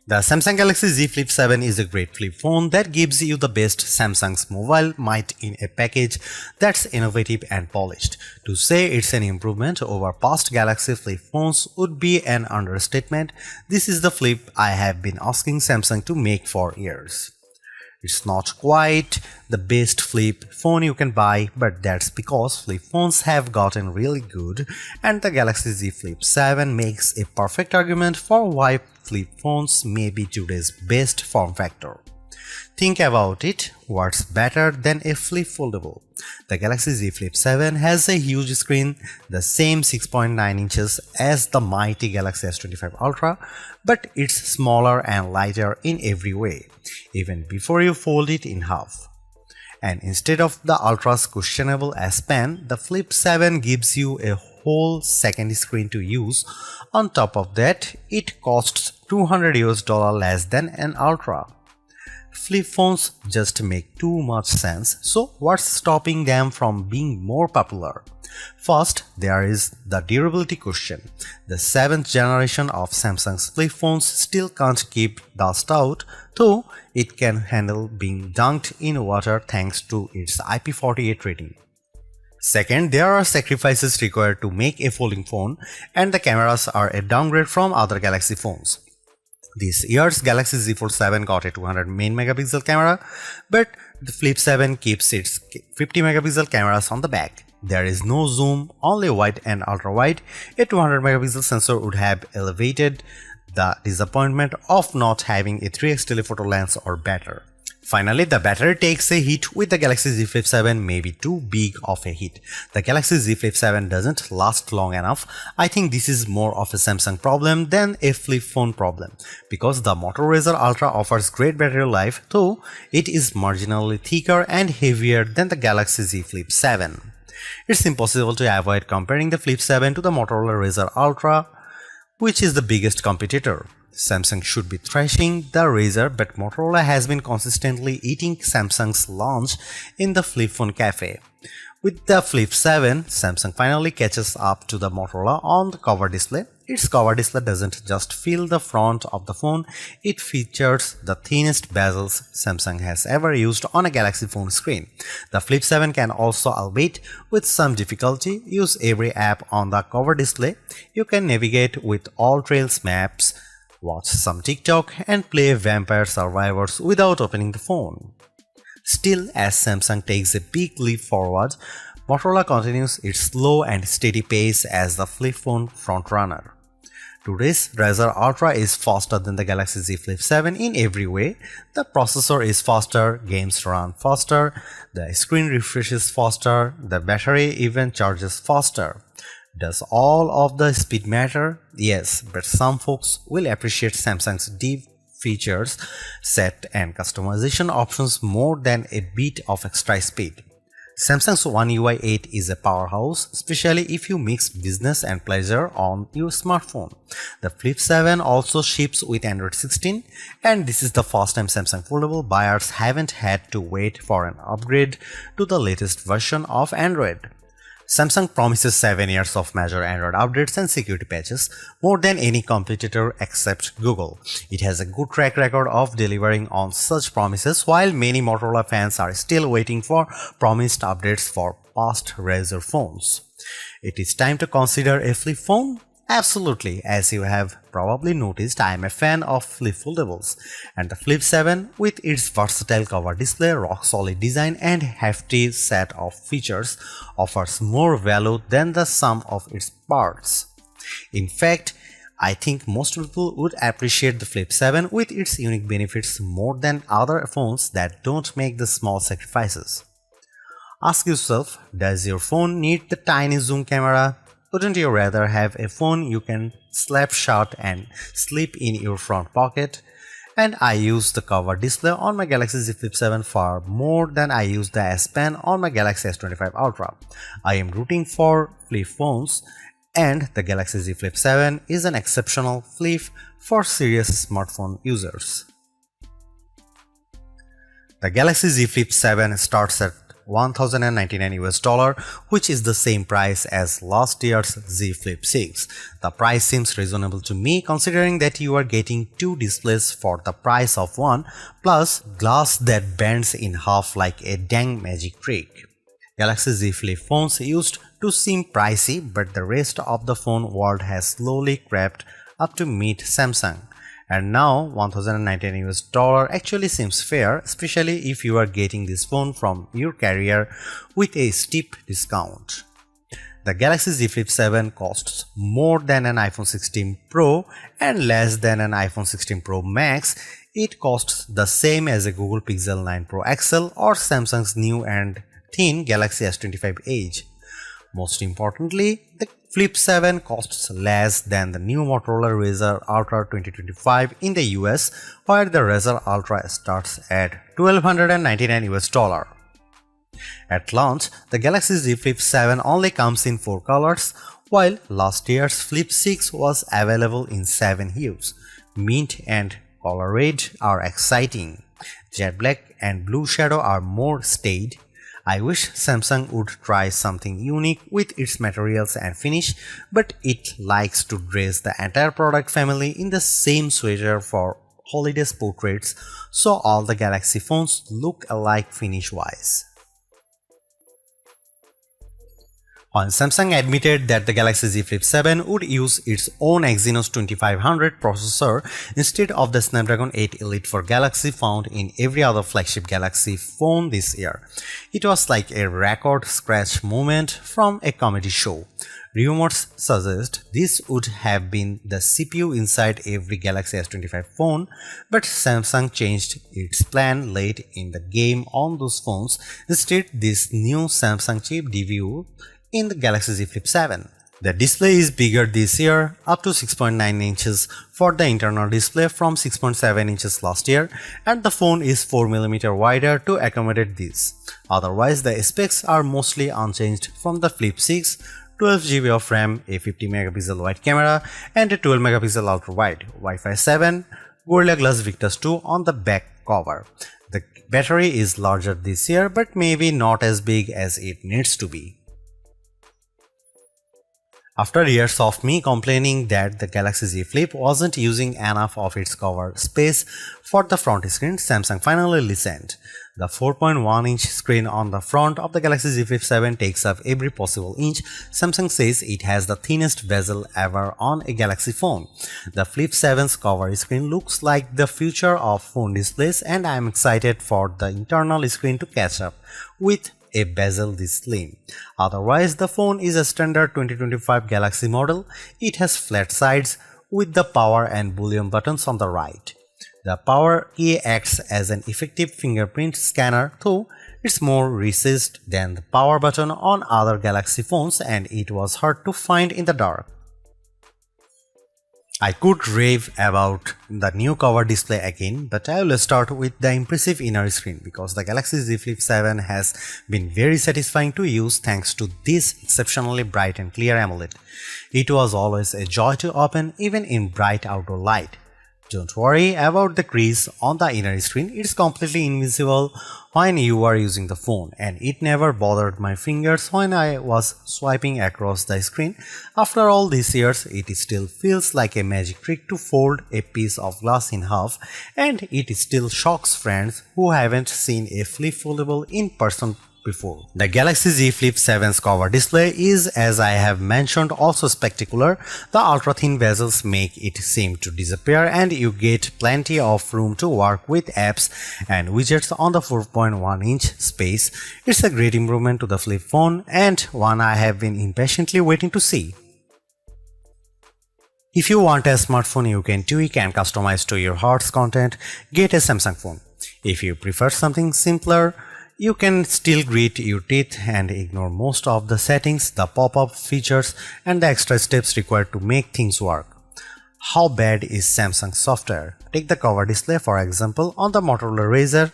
The Samsung Galaxy Z Flip 7 is a great flip phone that gives you the best Samsung's mobile might in a package that's innovative and polished. To say it's an improvement over past Galaxy flip phones would be an understatement. This is the flip I have been asking Samsung to make for years. It's not quite the best flip phone you can buy, but that's because flip phones have gotten really good, and the Galaxy Z Flip 7 makes a perfect argument for why flip phones may be today's best form factor. Think about it, what's better than a flip foldable? The Galaxy Z Flip 7 has a huge screen, the same 6.9 inches as the mighty Galaxy S25 Ultra, but it's smaller and lighter in every way, even before you fold it in half. And instead of the Ultra's questionable S Pen, the Flip 7 gives you a whole second screen to use. On top of that, it costs $200 less than an Ultra. Flip phones just make too much sense, so what's stopping them from being more popular? First, there is the durability question. The 7th generation of Samsung's flip phones still can't keep dust out, though it can handle being dunked in water thanks to its IP48 rating. Second, there are sacrifices required to make a folding phone, and the cameras are a downgrade from other Galaxy phones. This year's Galaxy Z Fold 7 got a 200 main megapixel camera, but the Flip 7 keeps its 50 megapixel cameras on the back. There is no zoom, only wide and ultra wide. A 200 megapixel sensor would have elevated the disappointment of not having a 3x telephoto lens or better. Finally, the battery takes a hit with the Galaxy Z Flip 7, maybe too big of a hit. The Galaxy Z Flip 7 doesn't last long enough. I think this is more of a Samsung problem than a flip phone problem, because the Moto Razr Ultra offers great battery life, though it is marginally thicker and heavier than the Galaxy Z Flip 7. It's impossible to avoid comparing the Flip 7 to the Motorola Razr Ultra, which is the biggest competitor. Samsung should be thrashing the Razr, but Motorola has been consistently eating Samsung's lunch in the flip phone cafe. With the Flip 7, Samsung finally catches up to the Motorola on the cover display. Its cover display doesn't just fill the front of the phone, it features the thinnest bezels Samsung has ever used on a Galaxy phone screen. The Flip 7 can also, albeit with some difficulty, use every app on the cover display. You can navigate with all Trails maps, watch some TikTok, and play Vampire Survivors without opening the phone. Still, as Samsung takes a big leap forward, Motorola continues its slow and steady pace as the flip phone frontrunner. Today's Razr Ultra is faster than the Galaxy Z Flip 7 in every way. The processor is faster, games run faster, the screen refreshes faster, the battery even charges faster. Does all of the speed matter? Yes, but some folks will appreciate Samsung's deep features set and customization options more than a bit of extra speed. Samsung's One UI 8 is a powerhouse, especially if you mix business and pleasure on your smartphone. The Flip 7 also ships with Android 16, and this is the first time Samsung Foldable buyers haven't had to wait for an upgrade to the latest version of Android. Samsung promises 7 years of major Android updates and security patches, more than any competitor except Google. It has a good track record of delivering on such promises, while many Motorola fans are still waiting for promised updates for past Razr phones. It is time to consider a flip phone? Absolutely, as you have probably noticed, I am a fan of flip foldables, and the Flip 7, with its versatile cover display, rock-solid design, and hefty set of features, offers more value than the sum of its parts. In fact, I think most people would appreciate the Flip 7 with its unique benefits more than other phones that don't make the small sacrifices. Ask yourself, does your phone need the tiny zoom camera? Wouldn't you rather have a phone you can slap shut and slip in your front pocket? And I use the cover display on my Galaxy Z Flip 7 far more than I use the S Pen on my Galaxy S25 Ultra. I am rooting for flip phones, and the Galaxy Z Flip 7 is an exceptional flip for serious smartphone users. The Galaxy Z Flip 7 starts at $1,099, which is the same price as last year's Z Flip 6. The price seems reasonable to me considering that you are getting two displays for the price of one, plus glass that bends in half like a dang magic trick. Galaxy Z Flip phones used to seem pricey, but the rest of the phone world has slowly crept up to meet Samsung. And now $1,099 actually seems fair, especially if you are getting this phone from your carrier with a steep discount. The Galaxy Z Flip 7 costs more than an iPhone 16 Pro and less than an iPhone 16 Pro Max. It costs the same as a Google Pixel 9 Pro XL or Samsung's new and thin Galaxy S25 Edge. Most importantly, the Flip 7 costs less than the new Motorola Razr Ultra 2025 in the US, where the Razr Ultra starts at $1,299. At launch, the Galaxy Z Flip 7 only comes in 4 colors, while last year's Flip 6 was available in 7 hues. Mint and color red are exciting. Jet black and blue shadow are more staid. I wish Samsung would try something unique with its materials and finish, but it likes to dress the entire product family in the same sweater for holiday portraits, so all the Galaxy phones look alike finish-wise. While Samsung admitted that the Galaxy Z Flip 7 would use its own Exynos 2500 processor instead of the Snapdragon 8 Elite for Galaxy found in every other flagship Galaxy phone this year, it was like a record scratch moment from a comedy show. Rumors suggest this would have been the CPU inside every Galaxy S25 phone, but Samsung changed its plan late in the game on those phones. Instead, this new Samsung chip debuted in the Galaxy Z Flip 7. The display is bigger this year, up to 6.9 inches for the internal display from 6.7 inches last year, and the phone is 4mm wider to accommodate this. Otherwise, the specs are mostly unchanged from the Flip 6, 12GB of RAM, a 50MP wide camera, and a 12MP ultra-wide, Wi-Fi 7, Gorilla Glass Victus 2 on the back cover. The battery is larger this year, but maybe not as big as it needs to be. After years of me complaining that the Galaxy Z Flip wasn't using enough of its cover space for the front screen, Samsung finally listened. The 4.1-inch screen on the front of the Galaxy Z Flip 7 takes up every possible inch. Samsung says it has the thinnest bezel ever on a Galaxy phone. The Flip 7's cover screen looks like the future of phone displays, and I am excited for the internal screen to catch up with a bezel this slim. Otherwise, the phone is a standard 2025 Galaxy model. It has flat sides with the power and volume buttons on the right. The power key acts as an effective fingerprint scanner, though it's more recessed than the power button on other Galaxy phones, and it was hard to find in the dark. I could rave about the new cover display again, but I will start with the impressive inner screen because the Galaxy Z Flip 7 has been very satisfying to use thanks to this exceptionally bright and clear AMOLED. It was always a joy to open even in bright outdoor light. Don't worry about the crease on the inner screen, it's completely invisible when you are using the phone, and it never bothered my fingers when I was swiping across the screen. After all these years, it still feels like a magic trick to fold a piece of glass in half, and it still shocks friends who haven't seen a Flip Foldable in person before. The Galaxy Z Flip 7's cover display is, as I have mentioned, also spectacular. The ultra-thin bezels make it seem to disappear, and you get plenty of room to work with apps and widgets on the 4.1-inch space. It's a great improvement to the Flip phone, and one I have been impatiently waiting to see. If you want a smartphone you can tweak and customize to your heart's content, get a Samsung phone. If you prefer something simpler, you can still grit your teeth and ignore most of the settings, the pop-up features, and the extra steps required to make things work. How bad is Samsung software? Take the cover display for example. On the Motorola Razr,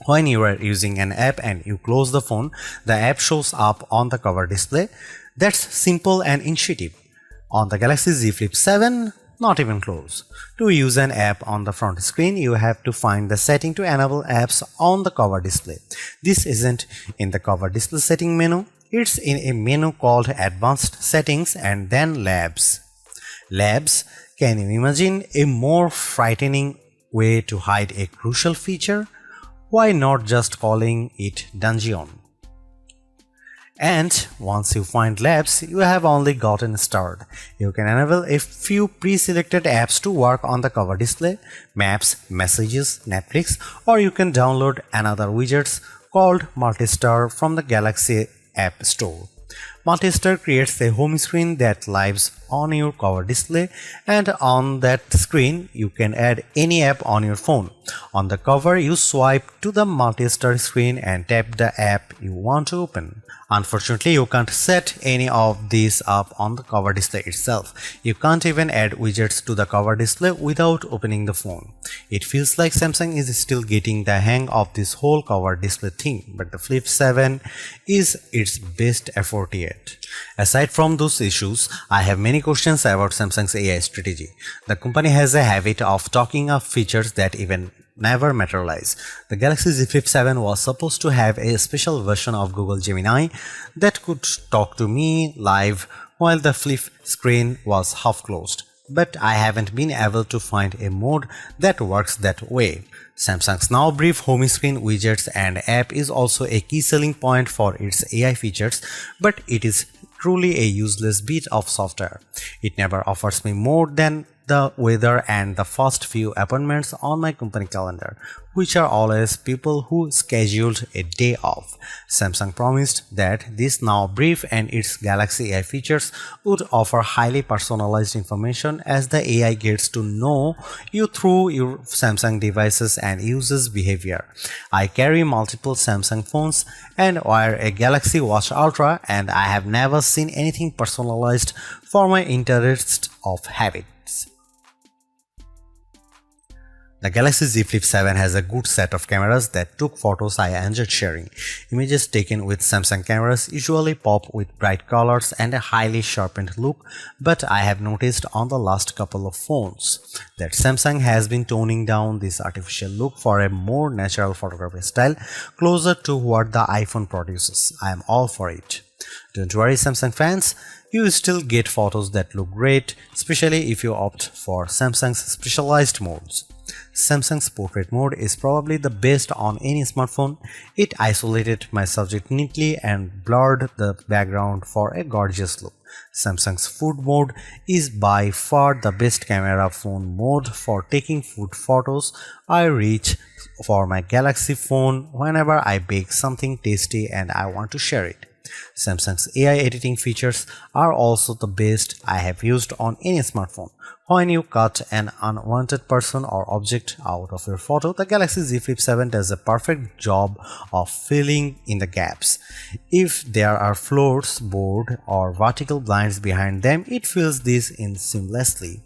when you are using an app and you close the phone, the app shows up on the cover display. That's simple and intuitive. On the Galaxy Z Flip 7, Not even close. To use an app on the front screen, you have to find the setting to enable apps on the cover display. This isn't in the cover display setting menu, it's in a menu called Advanced Settings and then Labs. Labs, can you imagine a more frightening way to hide a crucial feature? Why not just calling it Dungeon? And once you find Labs, you have only gotten started. You can enable a few pre-selected apps to work on the cover display, Maps, Messages, Netflix, or you can download another widgets called Multistar from the Galaxy App Store. Multistar creates a home screen that lives on your cover display, and on that screen you can add any app on your phone. On the cover, you swipe to the Multistar screen and tap the app you want to open. Unfortunately, you can't set any of these up on the cover display itself. You can't even add widgets to the cover display without opening the phone. It feels like Samsung is still getting the hang of this whole cover display thing, but the Flip 7 is its best effort yet. Aside from those issues, I have many questions about Samsung's AI strategy. The company has a habit of talking up features that even never materialize. The Galaxy Z Flip 7 was supposed to have a special version of Google Gemini that could talk to me live while the flip screen was half closed. But I haven't been able to find a mode that works that way. Samsung's now brief home screen widgets and app is also a key selling point for its AI features, but it is truly a useless bit of software. It never offers me more than the weather and the first few appointments on my company calendar, which are always people who scheduled a day off. Samsung promised that this now brief and its Galaxy AI features would offer highly personalized information as the AI gets to know you through your Samsung devices and uses behavior. I carry multiple Samsung phones and wear a Galaxy Watch Ultra, and I have never seen anything personalized for my interests of habits. The Galaxy Z Flip 7 has a good set of cameras that took photos I enjoyed sharing. Images taken with Samsung cameras usually pop with bright colors and a highly sharpened look, but I have noticed on the last couple of phones that Samsung has been toning down this artificial look for a more natural photography style closer to what the iPhone produces. I am all for it. Don't worry, Samsung fans, you still get photos that look great, especially if you opt for Samsung's specialized modes. Samsung's portrait mode is probably the best on any smartphone. It isolated my subject neatly and blurred the background for a gorgeous look. Samsung's food mode is by far the best camera phone mode for taking food photos. I reach for my Galaxy phone whenever I bake something tasty and I want to share it. Samsung's AI editing features are also the best I have used on any smartphone. When you cut an unwanted person or object out of your photo, the Galaxy Z Flip 7 does a perfect job of filling in the gaps. If there are floors, board, or vertical blinds behind them, it fills this in seamlessly.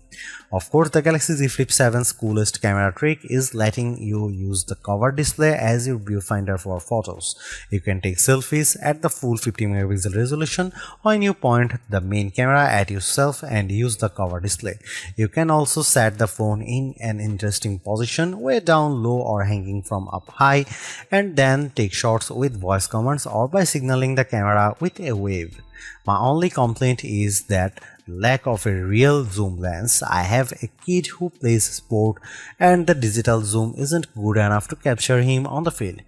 Of course, the Galaxy Z Flip 7's coolest camera trick is letting you use the cover display as your viewfinder for photos. You can take selfies at the full 50 megapixel resolution when you point the main camera at yourself and use the cover display. You can also set the phone in an interesting position, way down low or hanging from up high, and then take shots with voice commands or by signaling the camera with a wave. My only complaint is that lack of a real zoom lens. I have a kid who plays sport and the digital zoom isn't good enough to capture him on the field.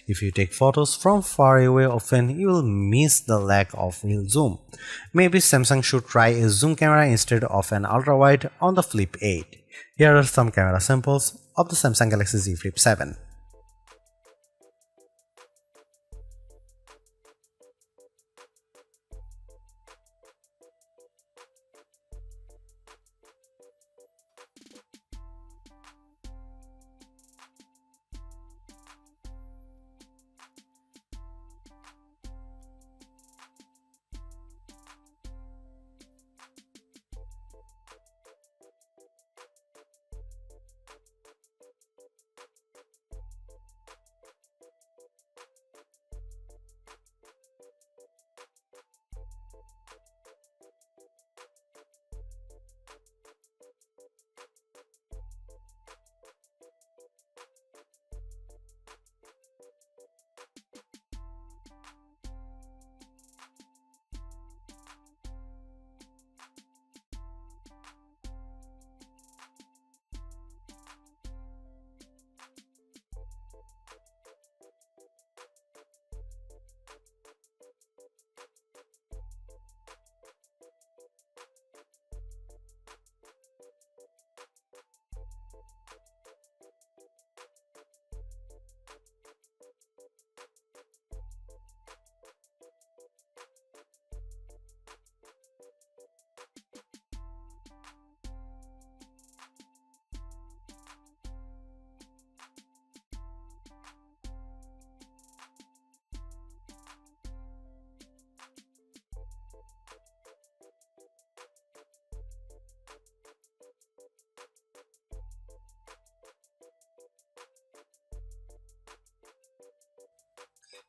If you take photos from far away often, you will miss the lack of real zoom. Maybe Samsung should try a zoom camera instead of an ultra-wide on the Flip 8. Here are some camera samples of the Samsung Galaxy Z Flip 7.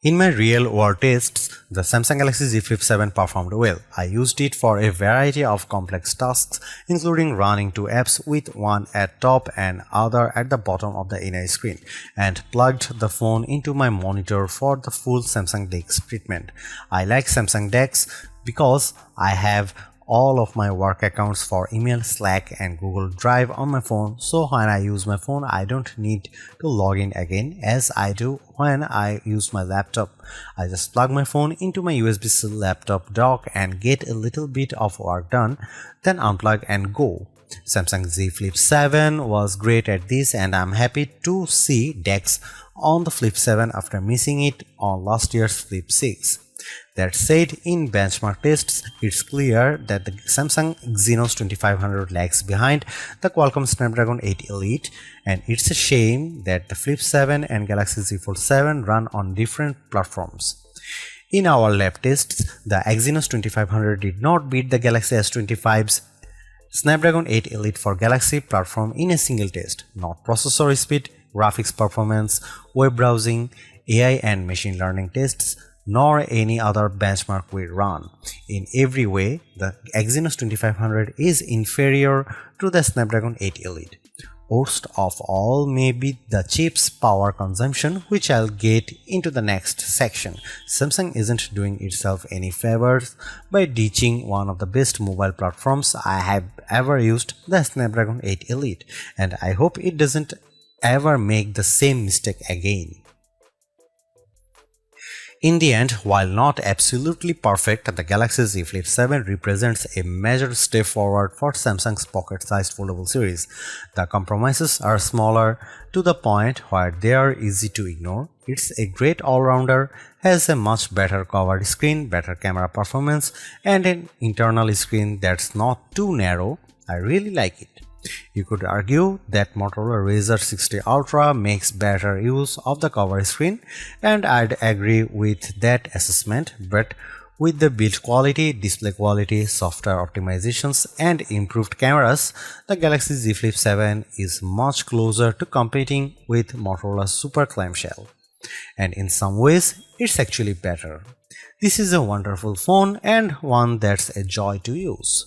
In my real-world tests, the Samsung Galaxy Z Flip 7 performed well. I used it for a variety of complex tasks, including running two apps with one at top and other at the bottom of the inner screen, and plugged the phone into my monitor for the full Samsung DeX treatment. I like Samsung DeX because I have all of my work accounts for email, Slack and Google Drive on my phone, so when I use my phone I don't need to log in again as I do when I use my laptop. I just plug my phone into my USB-C laptop dock and get a little bit of work done, then unplug and go. Samsung Z Flip 7 was great at this, and I'm happy to see DeX on the Flip 7 after missing it on last year's Flip 6. That said, in benchmark tests, it's clear that the Samsung Exynos 2500 lags behind the Qualcomm Snapdragon 8 Elite, and it's a shame that the Flip 7 and Galaxy Z Fold 7 run on different platforms. In our lab tests, the Exynos 2500 did not beat the Galaxy S25's Snapdragon 8 Elite for Galaxy platform in a single test. Not processor speed, graphics performance, web browsing, AI and machine learning tests, nor any other benchmark we run. In every way, the Exynos 2500 is inferior to the Snapdragon 8 Elite. Worst of all may be the chip's power consumption, which I'll get into the next section. Samsung isn't doing itself any favors by ditching one of the best mobile platforms I have ever used, the Snapdragon 8 Elite, and I hope it doesn't ever make the same mistake again. In the end, while not absolutely perfect, the Galaxy Z Flip 7 represents a major step forward for Samsung's pocket-sized foldable series. The compromises are smaller to the point where they are easy to ignore. It's a great all-rounder, has a much better covered screen, better camera performance, and an internal screen that's not too narrow. I really like it. You could argue that Motorola Razr 60 Ultra makes better use of the cover screen, and I'd agree with that assessment, but with the build quality, display quality, software optimizations and improved cameras, the Galaxy Z Flip 7 is much closer to competing with Motorola's Super Clamshell. And in some ways, it's actually better. This is a wonderful phone and one that's a joy to use.